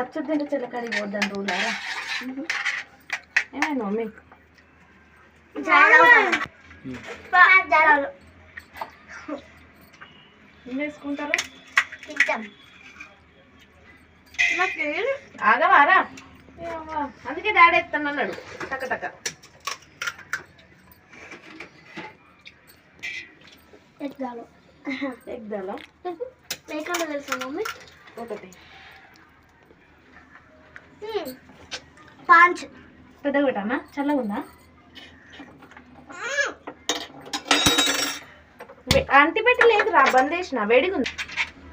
పచ్చడి తింటే చిలకడి పోద్దని రూలారా ఏమైనా మమ్మీ ఏం వేసుకుంటారు నాకు ఆగవారా అందుకే డాడీ ఎత్తాను అన్నాడు టక టక ఎగ్దాలో లేకుండా తెలుసా మమ్మీ ఒకటి పాంచ్ పెద్దగా పెట్టానా చల్లగా ఉందా అంటి పెట్టి లేదురా బంద్ చేసిన వేడిగా ఉంది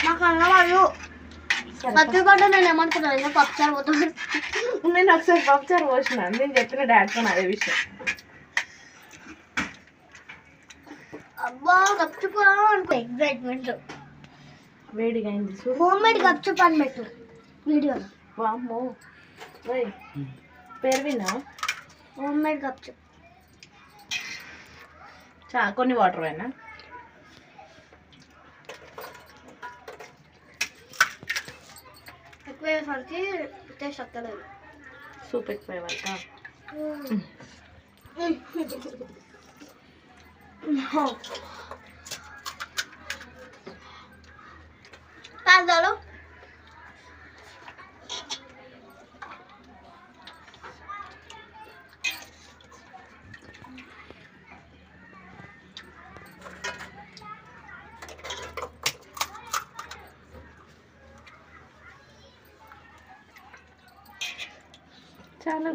నాకు అన్నవాళ్ళు పత్తి పడ్డ నేను ఏమనుకున్నాను పప్పుచారు పోతాను నేను ఒకసారి పప్పుచారు పోసిన నేను చెప్పిన డాడీతో అదే విషయం అబ్బా గప్చుపా అనుకో ఎగ్జైట్మెంట్ వేడిగా అయింది హోమ్ మేడ్ గప్చుప్ అని పెట్టు వీడియోలో వామ్మో ఓయ్ పేరు విన్నా హోమ్ మేడ్ గప్చుప్ కొన్ని వాటర్ అయినా ఎక్కువ వేసరికి టేస్ట్ వస్తలేదు సూప్ ఎక్కువ వరక తాజాలో చాలా